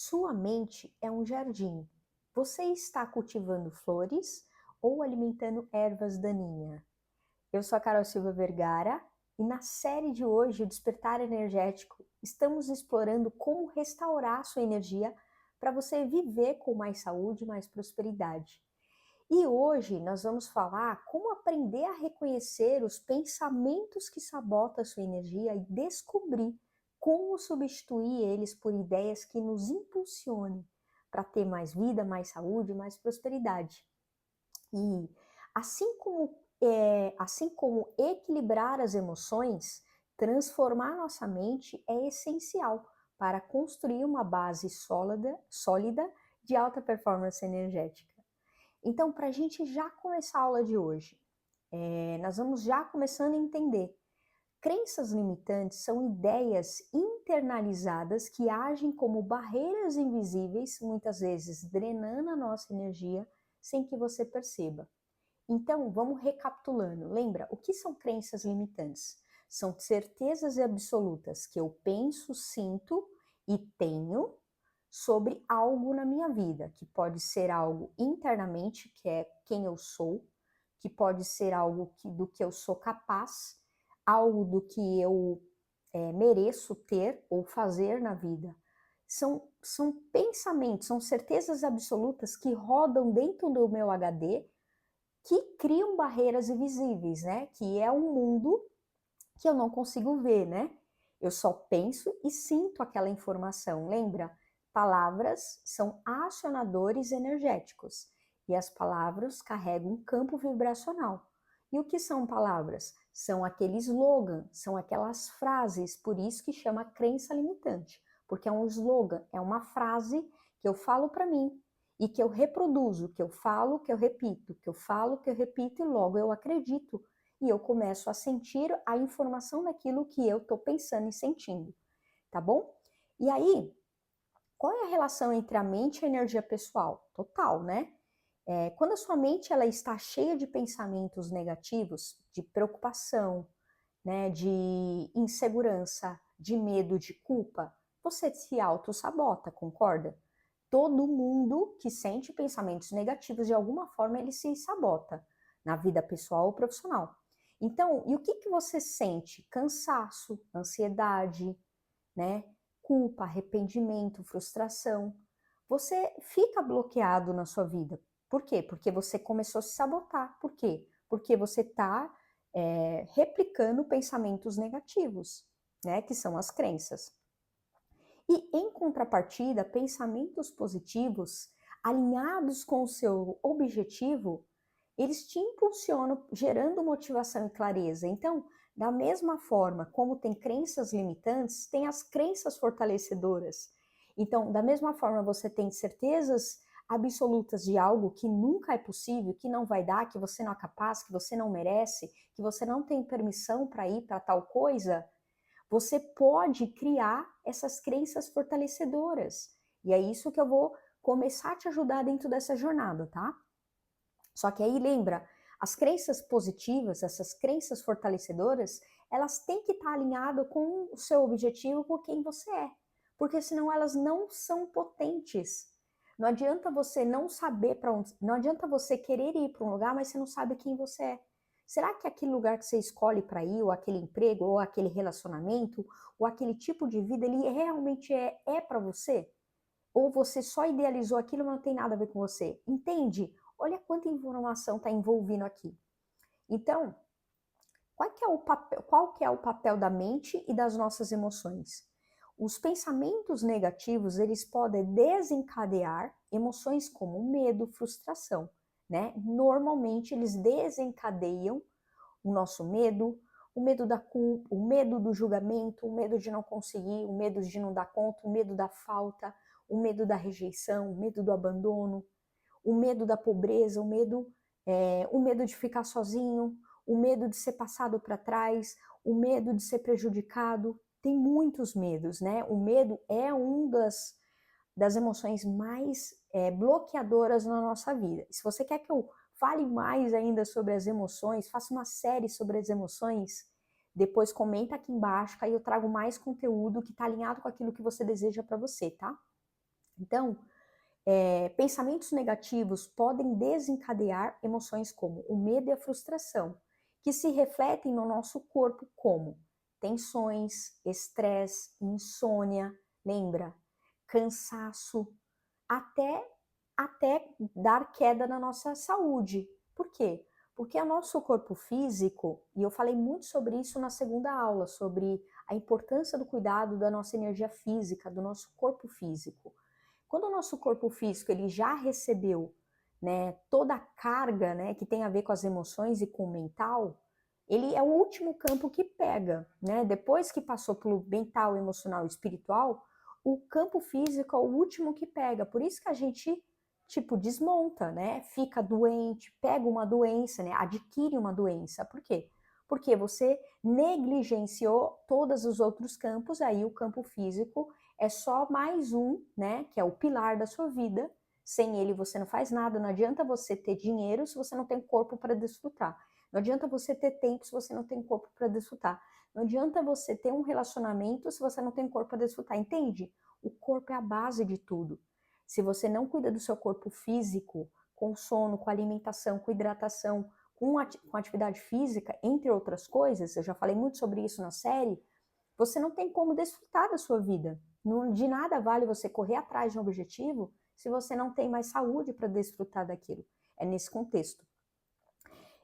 Sua mente é um jardim. Você está cultivando flores ou alimentando ervas daninhas? Eu sou a Carol Silva Vergara e na série de hoje, o Despertar Energético, estamos explorando como restaurar sua energia para você viver com mais saúde e mais prosperidade. E hoje nós vamos falar como aprender a reconhecer os pensamentos que sabotam a sua energia e descobrir como substituir eles por ideias que nos impulsionem para ter mais vida, mais saúde, mais prosperidade. E assim como equilibrar as emoções, transformar nossa mente é essencial para construir uma base sólida de alta performance energética. Então, para a gente já começar a aula de hoje, nós vamos já começando a entender. Crenças limitantes são ideias internalizadas que agem como barreiras invisíveis, muitas vezes drenando a nossa energia sem que você perceba. Então, vamos recapitulando. Lembra, o que são crenças limitantes? São certezas absolutas que eu penso, sinto e tenho sobre algo na minha vida, que pode ser algo internamente, que é quem eu sou, que pode ser algo do que eu sou capaz, algo do que eu mereço ter ou fazer na vida. São pensamentos, são certezas absolutas que rodam dentro do meu HD, que criam barreiras invisíveis, né? Que é um mundo que eu não consigo ver, né? Eu só penso e sinto aquela informação. Lembra? Palavras são acionadores energéticos e as palavras carregam um campo vibracional. E o que são palavras? São aquele slogan, são aquelas frases, por isso que chama crença limitante, porque é um slogan, é uma frase que eu falo para mim e que eu reproduzo, que eu falo, que eu repito, que eu falo, que eu repito e logo eu acredito e eu começo a sentir a informação daquilo que eu estou pensando e sentindo, tá bom? E aí, qual é a relação entre a mente e a energia pessoal? Total, né? Quando a sua mente ela está cheia de pensamentos negativos, de preocupação, né, de insegurança, de medo, de culpa, você se auto-sabota, concorda? Todo mundo que sente pensamentos negativos, de alguma forma, ele se sabota, na vida pessoal ou profissional. Então, e o que você sente? Cansaço, ansiedade, né? Culpa, arrependimento, frustração. Você fica bloqueado na sua vida. Por quê? Porque você começou a se sabotar. Por quê? Porque você está replicando pensamentos negativos, né? Que são as crenças. E em contrapartida, pensamentos positivos, alinhados com o seu objetivo, eles te impulsionam, gerando motivação e clareza. Então, da mesma forma como tem crenças limitantes, tem as crenças fortalecedoras. Então, da mesma forma você tem certezas absolutas de algo que nunca é possível, que não vai dar, que você não é capaz, que você não merece, que você não tem permissão para ir para tal coisa, você pode criar essas crenças fortalecedoras. E é isso que eu vou começar a te ajudar dentro dessa jornada, tá? Só que aí lembra, as crenças positivas, essas crenças fortalecedoras, elas têm que estar alinhadas com o seu objetivo, com quem você é. Porque senão elas não são potentes. Não adianta você não saber para onde, não adianta você querer ir para um lugar, mas você não sabe quem você é. Será que aquele lugar que você escolhe para ir, ou aquele emprego, ou aquele relacionamento, ou aquele tipo de vida, ele realmente é para você? Ou você só idealizou aquilo, mas não tem nada a ver com você? Entende? Olha quanta informação está envolvendo aqui. Então, qual que é o papel da mente e das nossas emoções? Os pensamentos negativos, eles podem desencadear emoções como medo, frustração, né? Normalmente, eles desencadeiam o nosso medo, o medo da culpa, o medo do julgamento, o medo de não conseguir, o medo de não dar conta, o medo da falta, o medo da rejeição, o medo do abandono, o medo da pobreza, o medo de ficar sozinho, o medo de ser passado para trás, o medo de ser prejudicado. Tem muitos medos, né? O medo é das emoções mais bloqueadoras na nossa vida. Se você quer que eu fale mais ainda sobre as emoções, faça uma série sobre as emoções, depois comenta aqui embaixo, que aí eu trago mais conteúdo que está alinhado com aquilo que você deseja para você, tá? Então, pensamentos negativos podem desencadear emoções como o medo e a frustração, que se refletem no nosso corpo como tensões, estresse, insônia, lembra? Cansaço, até, até dar queda na nossa saúde. Por quê? Porque o nosso corpo físico, e eu falei muito sobre isso na segunda aula, sobre a importância do cuidado da nossa energia física, do nosso corpo físico. Quando o nosso corpo físico ele já recebeu, né, toda a carga, né, que tem a ver com as emoções e com o mental, ele é o último campo que pega, né? Depois que passou pelo mental, emocional e espiritual, o campo físico é o último que pega. Por isso que a gente, tipo, desmonta, né? Fica doente, pega uma doença, né? Adquire uma doença. Por quê? Porque você negligenciou todos os outros campos, aí o campo físico é só mais um, né? Que é o pilar da sua vida. Sem ele você não faz nada. Não adianta você ter dinheiro se você não tem corpo para desfrutar. Não adianta você ter tempo se você não tem corpo para desfrutar. Não adianta você ter um relacionamento se você não tem corpo para desfrutar, entende? O corpo é a base de tudo. Se você não cuida do seu corpo físico, com sono, com alimentação, com hidratação, com atividade física, entre outras coisas, eu já falei muito sobre isso na série, você não tem como desfrutar da sua vida. De nada vale você correr atrás de um objetivo se você não tem mais saúde para desfrutar daquilo. É nesse contexto.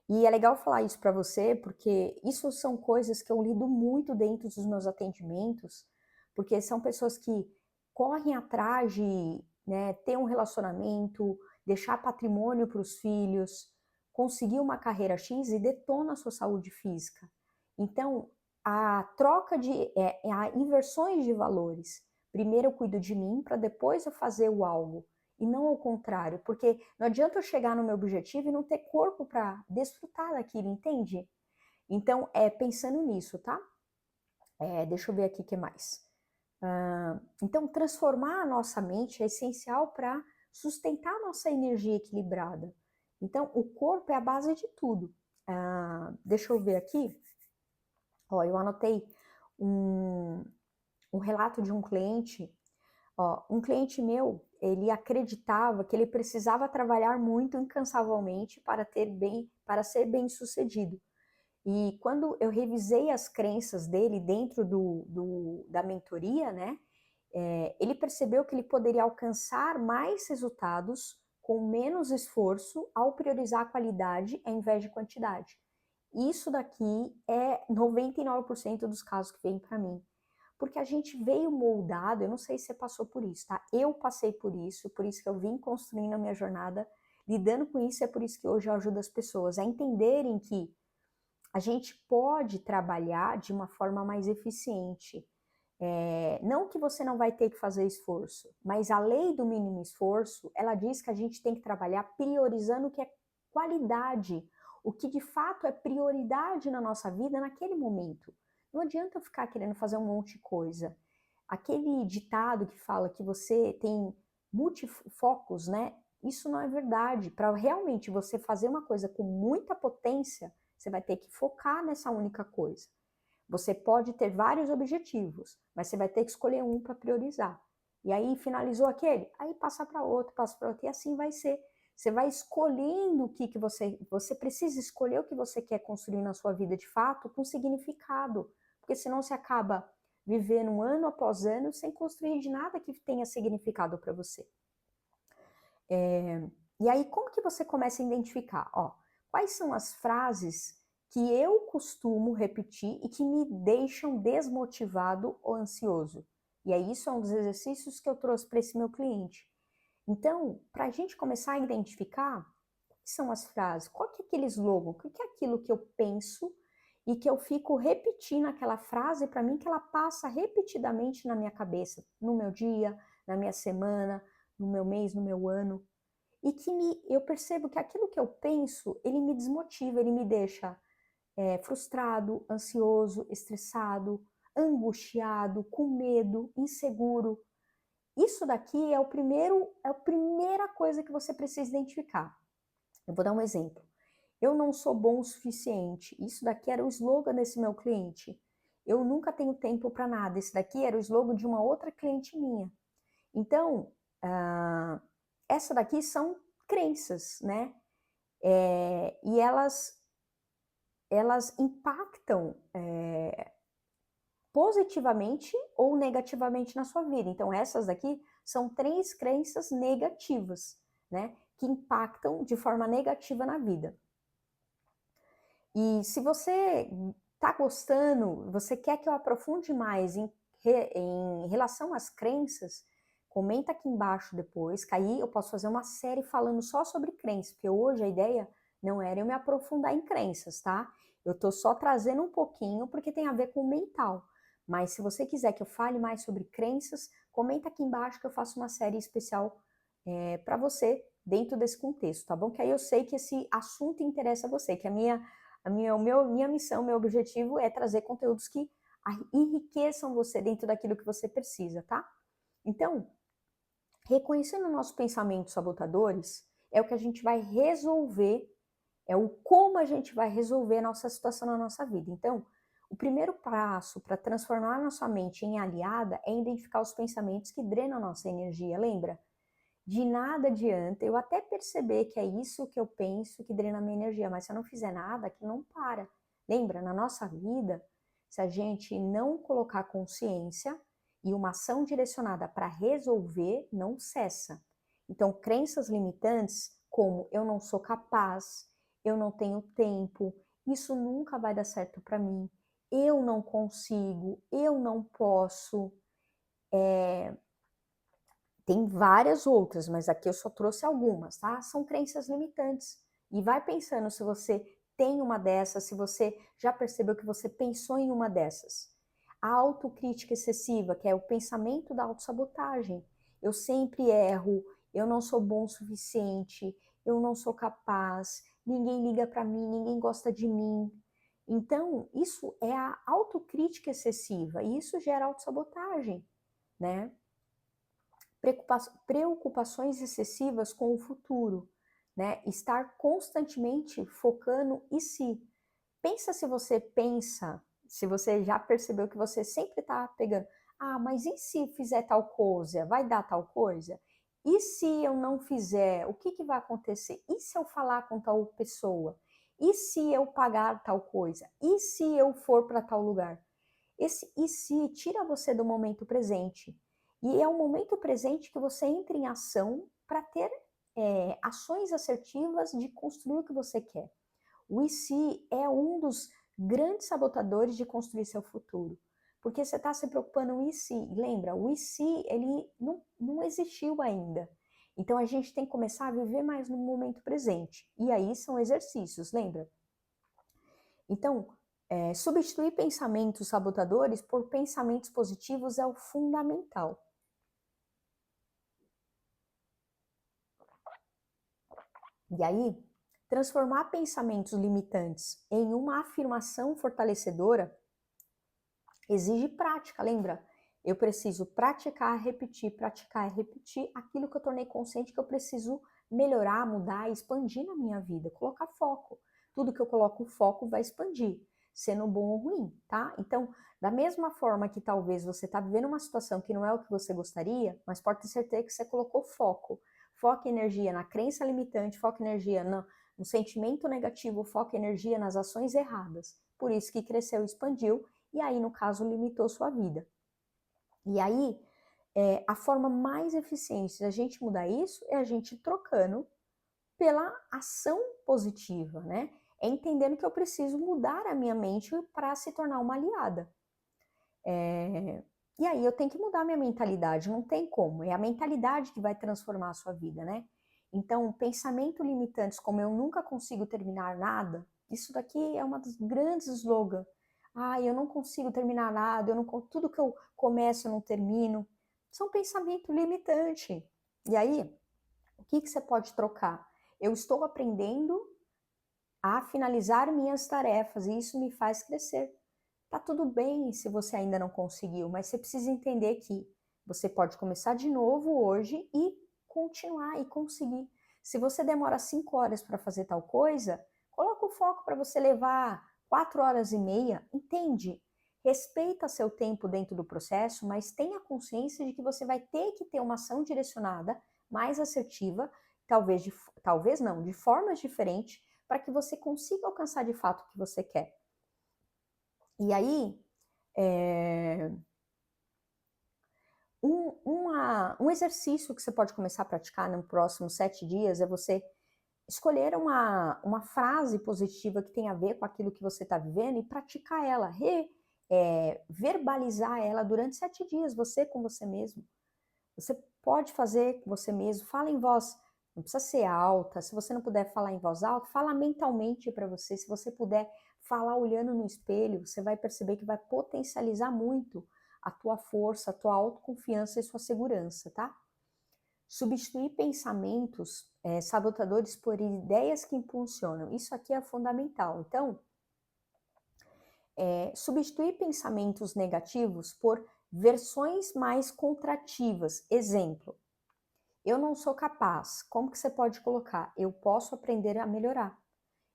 E é legal falar isso para você, porque isso são coisas que eu lido muito dentro dos meus atendimentos, porque são pessoas que correm atrás de, né, ter um relacionamento, deixar patrimônio para os filhos, conseguir uma carreira X e detona a sua saúde física. Então, a troca de, a inversões de valores. Primeiro eu cuido de mim para depois eu fazer o algo e não ao contrário, porque não adianta eu chegar no meu objetivo e não ter corpo para desfrutar daquilo, entende? Então, pensando nisso, tá? Deixa eu ver aqui o que mais. Então, transformar a nossa mente é essencial para sustentar a nossa energia equilibrada. Então, o corpo é a base de tudo. Deixa eu ver aqui. Ó, eu anotei um relato de um cliente. Ó, um cliente meu, ele acreditava que ele precisava trabalhar muito incansavelmente para ser bem-sucedido. E quando eu revisei as crenças dele dentro da mentoria, né, ele percebeu que ele poderia alcançar mais resultados com menos esforço ao priorizar a qualidade ao invés de quantidade. Isso daqui é 99% dos casos que vêm para mim. Porque a gente veio moldado, eu não sei se você passou por isso, tá? Eu passei por isso que eu vim construindo a minha jornada, lidando com isso, é por isso que hoje eu ajudo as pessoas a entenderem que a gente pode trabalhar de uma forma mais eficiente. Não que você não vai ter que fazer esforço, mas a lei do mínimo esforço, ela diz que a gente tem que trabalhar priorizando o que é qualidade, o que de fato é prioridade na nossa vida naquele momento. Não adianta eu ficar querendo fazer um monte de coisa. Aquele ditado que fala que você tem multifocos, né? Isso não é verdade. Para realmente você fazer uma coisa com muita potência, você vai ter que focar nessa única coisa. Você pode ter vários objetivos, mas você vai ter que escolher um para priorizar. E aí finalizou aquele, aí passa para outro, e assim vai ser. Você vai escolhendo o que você precisa escolher o que você quer construir na sua vida de fato com significado, porque senão você acaba vivendo ano após ano sem construir de nada que tenha significado para você. E aí como que você começa a identificar? Ó, quais são as frases que eu costumo repetir e que me deixam desmotivado ou ansioso? E aí isso é um dos exercícios que eu trouxe para esse meu cliente. Então, para a gente começar a identificar quais são as frases, qual que é aquele slogan, o que é aquilo que eu penso e que eu fico repetindo aquela frase para mim que ela passa repetidamente na minha cabeça, no meu dia, na minha semana, no meu mês, no meu ano, e que eu percebo que aquilo que eu penso, ele me desmotiva, ele me deixa frustrado, ansioso, estressado, angustiado, com medo, inseguro. Isso daqui é a primeira coisa que você precisa identificar. Eu vou dar um exemplo. Eu não sou bom o suficiente. Isso daqui era o slogan desse meu cliente. Eu nunca tenho tempo para nada. Esse daqui era o slogan de uma outra cliente minha. Então, essa daqui são crenças, né? E elas impactam positivamente ou negativamente na sua vida. Então, essas daqui são 3 crenças negativas, né? Que impactam de forma negativa na vida. E se você está gostando, você quer que eu aprofunde mais em relação às crenças, comenta aqui embaixo depois, que aí eu posso fazer uma série falando só sobre crenças, porque hoje a ideia não era eu me aprofundar em crenças, tá? Eu tô só trazendo um pouquinho porque tem a ver com o mental. Mas se você quiser que eu fale mais sobre crenças, comenta aqui embaixo que eu faço uma série especial para você dentro desse contexto, tá bom? Que aí eu sei que esse assunto interessa a você, que minha missão, meu objetivo é trazer conteúdos que enriqueçam você dentro daquilo que você precisa, tá? Então, reconhecendo nossos pensamentos sabotadores, é o que a gente vai resolver, é o como a gente vai resolver a nossa situação na nossa vida. Então, o primeiro passo para transformar a nossa mente em aliada é identificar os pensamentos que drenam a nossa energia, lembra? De nada adianta eu até perceber que é isso que eu penso que drena a minha energia, mas se eu não fizer nada, aquilo não para. Lembra, na nossa vida, se a gente não colocar consciência e uma ação direcionada para resolver, não cessa. Então, crenças limitantes como eu não sou capaz, eu não tenho tempo, isso nunca vai dar certo para mim, eu não consigo, eu não posso, tem várias outras, mas aqui eu só trouxe algumas, tá? São crenças limitantes. E vai pensando se você tem uma dessas, se você já percebeu que você pensou em uma dessas. A autocrítica excessiva, que é o pensamento da autossabotagem. Eu sempre erro, eu não sou bom o suficiente, eu não sou capaz, ninguém liga para mim, ninguém gosta de mim. Então, isso é a autocrítica excessiva e isso gera autossabotagem, né? Preocupações excessivas com o futuro, né? Estar constantemente focando em si. Pensa se você já percebeu que você sempre está pegando, mas e se fizer tal coisa, vai dar tal coisa? E se eu não fizer, o que vai acontecer? E se eu falar com tal pessoa? E se eu pagar tal coisa? E se eu for para tal lugar? Esse e se tira você do momento presente. E é o momento presente que você entra em ação para ter ações assertivas de construir o que você quer. O e se é um dos grandes sabotadores de construir seu futuro. Porque você está se preocupando com o e se. Lembra, o e se ele não existiu ainda. Então a gente tem que começar a viver mais no momento presente. E aí são exercícios, lembra? Então, substituir pensamentos sabotadores por pensamentos positivos é o fundamental. E aí, transformar pensamentos limitantes em uma afirmação fortalecedora exige prática, lembra? Eu preciso praticar e repetir aquilo que eu tornei consciente que eu preciso melhorar, mudar, expandir na minha vida, colocar foco. Tudo que eu coloco foco vai expandir, sendo bom ou ruim, tá? Então, da mesma forma que talvez você está vivendo uma situação que não é o que você gostaria, mas pode ter certeza que você colocou foco. Foca energia na crença limitante, foca energia no sentimento negativo, foca energia nas ações erradas. Por isso que cresceu e expandiu, e aí, no caso, limitou sua vida. E aí, a forma mais eficiente da gente mudar isso é a gente trocando pela ação positiva, né? É entendendo que eu preciso mudar a minha mente para se tornar uma aliada. E aí eu tenho que mudar minha mentalidade, não tem como. É a mentalidade que vai transformar a sua vida, né? Então, pensamento limitantes como eu nunca consigo terminar nada, isso daqui é uma dos grandes slogans. Eu não consigo terminar nada, tudo que eu começo eu não termino. São pensamento limitante. E aí, o que você pode trocar? Eu estou aprendendo a finalizar minhas tarefas e isso me faz crescer. Tá tudo bem se você ainda não conseguiu, mas você precisa entender que você pode começar de novo hoje e continuar e conseguir. Se você demora 5 horas para fazer tal coisa, coloca o foco para você levar 4 horas e meia, entende? Respeita seu tempo dentro do processo, mas tenha consciência de que você vai ter que ter uma ação direcionada, mais assertiva, talvez não, de formas diferentes, para que você consiga alcançar de fato o que você quer. E aí, um exercício que você pode começar a praticar nos próximos 7 dias é você escolher uma frase positiva que tem a ver com aquilo que você está vivendo e praticar ela, verbalizar ela durante 7 dias, você com você mesmo. Você pode fazer com você mesmo, fala em voz, não precisa ser alta, se você não puder falar em voz alta, fala mentalmente para você, se você puder falar olhando no espelho, você vai perceber que vai potencializar muito a tua força, a tua autoconfiança e sua segurança, tá? Substituir pensamentos sabotadores por ideias que impulsionam. Isso aqui é fundamental. Então, substituir pensamentos negativos por versões mais contrativas. Exemplo, eu não sou capaz. Como que você pode colocar? Eu posso aprender a melhorar.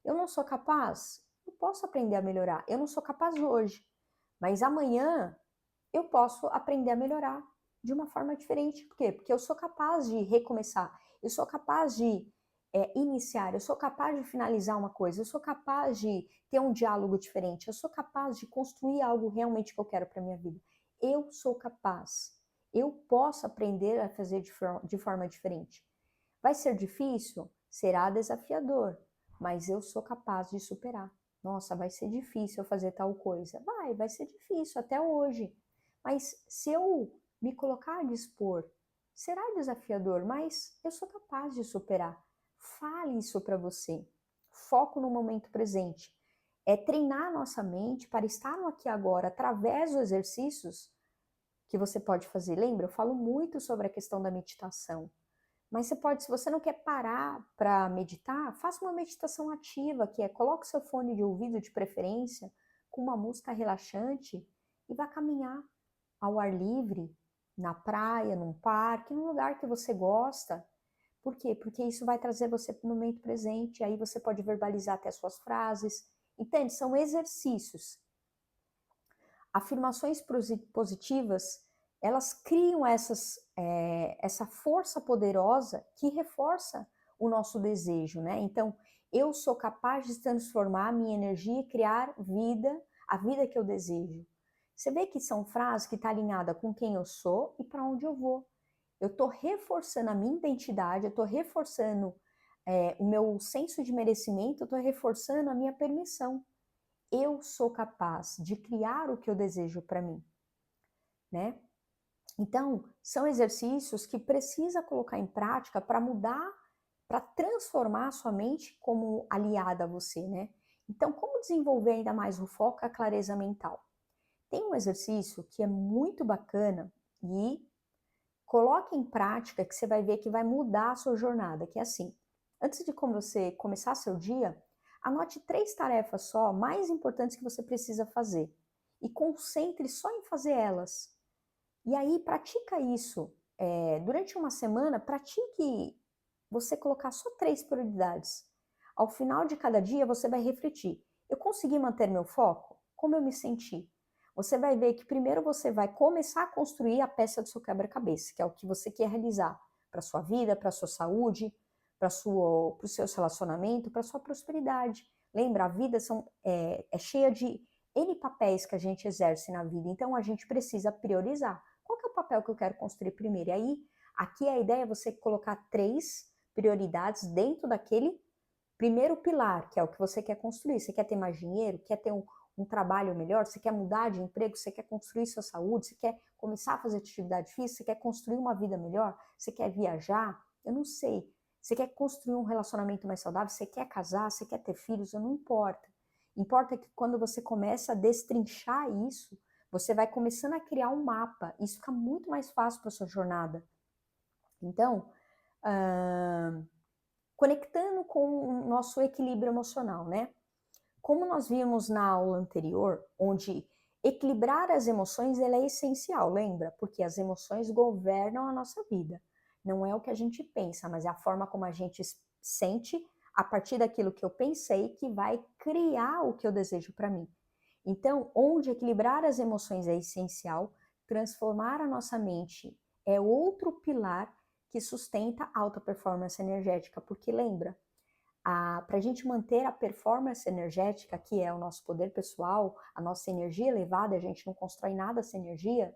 Eu não sou capaz? Eu posso aprender a melhorar. Eu não sou capaz hoje, mas amanhã eu posso aprender a melhorar de uma forma diferente. Por quê? Porque eu sou capaz de recomeçar, eu sou capaz de iniciar, eu sou capaz de finalizar uma coisa, eu sou capaz de ter um diálogo diferente, eu sou capaz de construir algo realmente que eu quero para minha vida. Eu sou capaz. Eu posso aprender a fazer de forma diferente. Vai ser difícil? Será desafiador, mas eu sou capaz de superar. Nossa, vai ser difícil eu fazer tal coisa. Vai ser difícil até hoje. Mas se eu me colocar a dispor, será desafiador, mas eu sou capaz de superar. Fale isso para você. Foco no momento presente. É treinar nossa mente para estar no aqui e agora através dos exercícios que você pode fazer. Lembra? Eu falo muito sobre a questão da meditação. Mas você pode, se você não quer parar para meditar, faça uma meditação ativa, que é coloque seu fone de ouvido de preferência com uma música relaxante e vá caminhar ao ar livre, na praia, num parque, num lugar que você gosta. Por quê? Porque isso vai trazer você para o momento presente, aí você pode verbalizar até suas frases. Entende? São exercícios. Afirmações positivas, elas criam essa força poderosa que reforça o nosso desejo, né? Então, eu sou capaz de transformar a minha energia e criar a vida que eu desejo. Você vê que são frases que estão alinhadas com quem eu sou e para onde eu vou. Eu estou reforçando a minha identidade, eu estou reforçando o meu senso de merecimento, eu estou reforçando a minha permissão. Eu sou capaz de criar o que eu desejo para mim, né? Então, são exercícios que precisa colocar em prática para mudar, para transformar a sua mente como aliada a você, né? Então, como desenvolver ainda mais o foco e a clareza mental? Tem um exercício que é muito bacana e coloque em prática que você vai ver que vai mudar a sua jornada, que é assim, antes de você começar seu dia, anote 3 tarefas só, mais importantes que você precisa fazer e concentre só em fazer elas. E aí pratica isso. Durante uma semana, pratique você colocar só 3 prioridades. Ao final de cada dia, você vai refletir. Eu consegui manter meu foco? Como eu me senti? Você vai ver que primeiro você vai começar a construir a peça do seu quebra-cabeça, que é o que você quer realizar para sua vida, para sua saúde, para o seu relacionamento, para sua prosperidade. Lembra, a vida é cheia de N papéis que a gente exerce na vida, então a gente precisa priorizar. Qual que é o papel que eu quero construir primeiro? E aí, aqui a ideia é você colocar 3 prioridades dentro daquele primeiro pilar, que é o que você quer construir. Você quer ter mais dinheiro? Quer ter um trabalho melhor? Você quer mudar de emprego? Você quer construir sua saúde? Você quer começar a fazer atividade física? Você quer construir uma vida melhor? Você quer viajar? Eu não sei. Você quer construir um relacionamento mais saudável? Você quer casar? Você quer ter filhos? Não importa. Importa que quando você começa a destrinchar isso, você vai começando a criar um mapa. Isso fica muito mais fácil para sua jornada. Então, conectando com o nosso equilíbrio emocional, né? Como nós vimos na aula anterior, onde equilibrar as emoções ela é essencial, lembra? Porque as emoções governam a nossa vida. Não é o que a gente pensa, mas é a forma como a gente sente a partir daquilo que eu pensei que vai criar o que eu desejo para mim. Então, onde equilibrar as emoções é essencial, transformar a nossa mente é outro pilar que sustenta a alta performance energética, porque lembra, para a gente manter a performance energética, que é o nosso poder pessoal, a nossa energia elevada, a gente não constrói nada sem energia,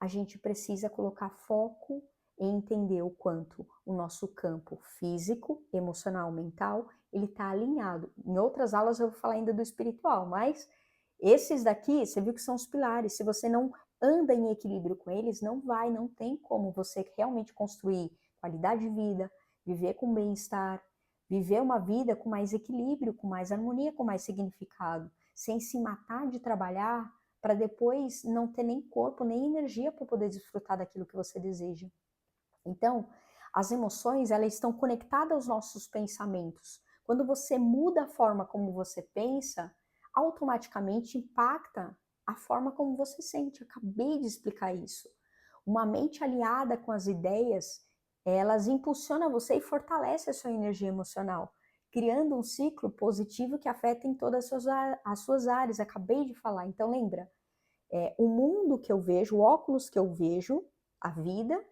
a gente precisa colocar foco em entender o quanto o nosso campo físico, emocional, mental, ele está alinhado. Em outras aulas eu vou falar ainda do espiritual, mas esses daqui, você viu que são os pilares. Se você não anda em equilíbrio com eles, não tem como você realmente construir qualidade de vida, viver com bem-estar, viver uma vida com mais equilíbrio, com mais harmonia, com mais significado, sem se matar de trabalhar para depois não ter nem corpo, nem energia para poder desfrutar daquilo que você deseja. Então, as emoções, elas estão conectadas aos nossos pensamentos. Quando você muda a forma como você pensa, automaticamente impacta a forma como você sente. Eu acabei de explicar isso. Uma mente aliada com as ideias, elas impulsionam você e fortalecem a sua energia emocional, criando um ciclo positivo que afeta em todas as suas áreas. Acabei de falar. Então, lembra, o mundo que eu vejo, o óculos que eu vejo, a vida,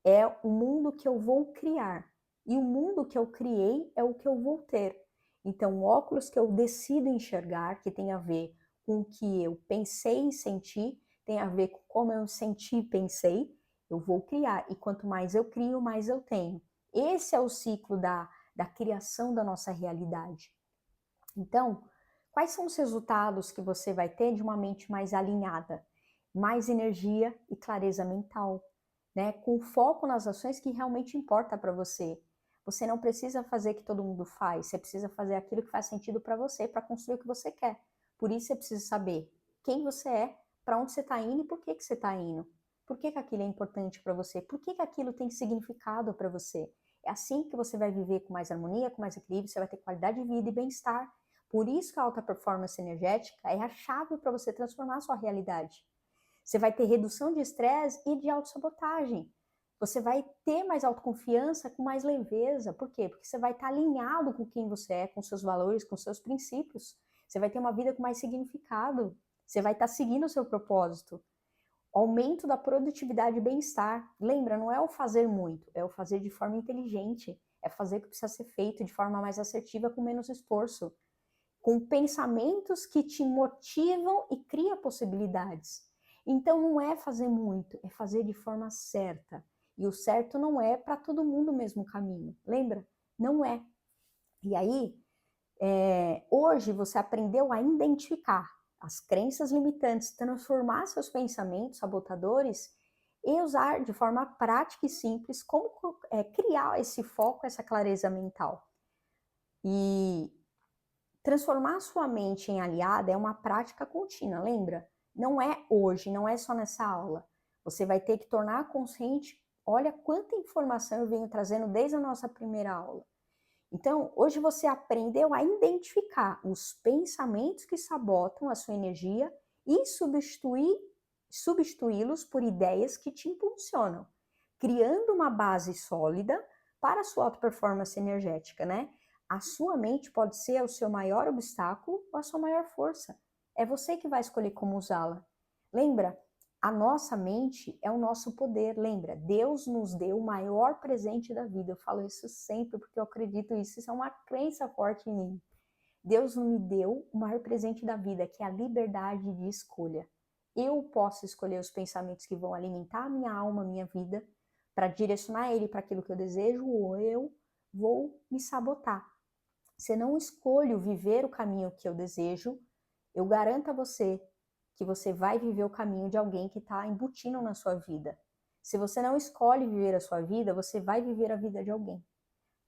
é o mundo que eu vou criar. E o mundo que eu criei é o que eu vou ter. Então, o óculos que eu decido enxergar, que tem a ver com o que eu pensei e senti, tem a ver com como eu senti e pensei, eu vou criar. E quanto mais eu crio, mais eu tenho. Esse é o ciclo da criação da nossa realidade. Então, quais são os resultados que você vai ter de uma mente mais alinhada? Mais energia e clareza mental, né? Com foco nas ações que realmente importa para você. Você não precisa fazer o que todo mundo faz, você precisa fazer aquilo que faz sentido para você, para construir o que você quer. Por isso você precisa saber quem você é, para onde você está indo e por que você está indo. Por que aquilo é importante para você? Por que aquilo tem significado para você? É assim que você vai viver com mais harmonia, com mais equilíbrio, você vai ter qualidade de vida e bem-estar. Por isso que a alta performance energética é a chave para você transformar a sua realidade. Você vai ter redução de estresse e de autossabotagem. Você vai ter mais autoconfiança com mais leveza. Por quê? Porque você vai estar alinhado com quem você é, com seus valores, com seus princípios. Você vai ter uma vida com mais significado. Você vai estar seguindo o seu propósito. Aumento da produtividade e bem-estar. Lembra, não é o fazer muito, é o fazer de forma inteligente. É fazer o que precisa ser feito de forma mais assertiva, com menos esforço. Com pensamentos que te motivam e criam possibilidades. Então não é fazer muito, é fazer de forma certa. E o certo não é para todo mundo o mesmo caminho. Lembra? Não é. E aí, hoje você aprendeu a identificar as crenças limitantes, transformar seus pensamentos sabotadores e usar de forma prática e simples como criar esse foco, essa clareza mental. E transformar a sua mente em aliada é uma prática contínua, lembra? Não é hoje, não é só nessa aula. Você vai ter que tornar consciente. Olha quanta informação eu venho trazendo desde a nossa primeira aula. Então, hoje você aprendeu a identificar os pensamentos que sabotam a sua energia e substituí-los por ideias que te impulsionam, criando uma base sólida para a sua alta performance energética, né? A sua mente pode ser o seu maior obstáculo ou a sua maior força. É você que vai escolher como usá-la. Lembra? A nossa mente é o nosso poder, lembra? Deus nos deu o maior presente da vida. Eu falo isso sempre porque eu acredito nisso. Isso é uma crença forte em mim. Deus me deu o maior presente da vida, que é a liberdade de escolha. Eu posso escolher os pensamentos que vão alimentar a minha alma, a minha vida, para direcionar ele para aquilo que eu desejo, ou eu vou me sabotar. Se eu não escolho viver o caminho que eu desejo, eu garanto a você que você vai viver o caminho de alguém que está embutindo na sua vida. Se você não escolhe viver a sua vida, você vai viver a vida de alguém.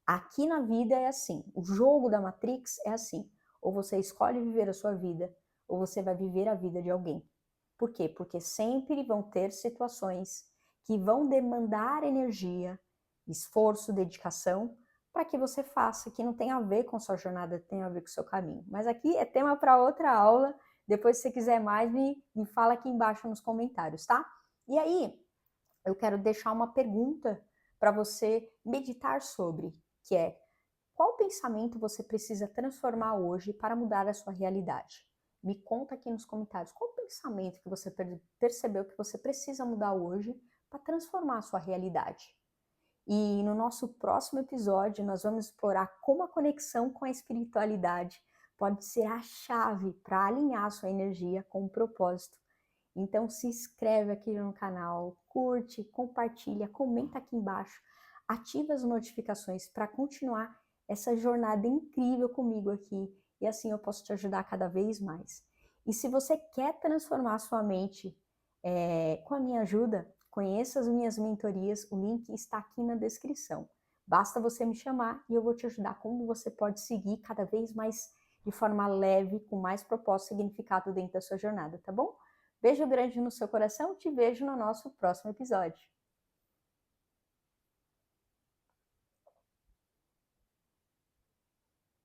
Aqui na vida é assim, o jogo da Matrix é assim, ou você escolhe viver a sua vida, ou você vai viver a vida de alguém. Por quê? Porque sempre vão ter situações que vão demandar energia, esforço, dedicação, para que você faça, que não tem a ver com sua jornada, tem a ver com o seu caminho. Mas aqui é tema para outra aula. Depois, se você quiser mais, me fala aqui embaixo nos comentários, tá? E aí, eu quero deixar uma pergunta para você meditar sobre, que é: qual pensamento você precisa transformar hoje para mudar a sua realidade? Me conta aqui nos comentários qual o pensamento que você percebeu que você precisa mudar hoje para transformar a sua realidade. E no nosso próximo episódio, nós vamos explorar como a conexão com a espiritualidade pode ser a chave para alinhar a sua energia com o propósito. Então se inscreve aqui no canal, curte, compartilha, comenta aqui embaixo, ativa as notificações para continuar essa jornada incrível comigo aqui e assim eu posso te ajudar cada vez mais. E se você quer transformar a sua mente com a minha ajuda, conheça as minhas mentorias, o link está aqui na descrição. Basta você me chamar e eu vou te ajudar como você pode seguir cada vez mais de forma leve, com mais propósito e significado dentro da sua jornada, tá bom? Beijo grande no seu coração, te vejo no nosso próximo episódio.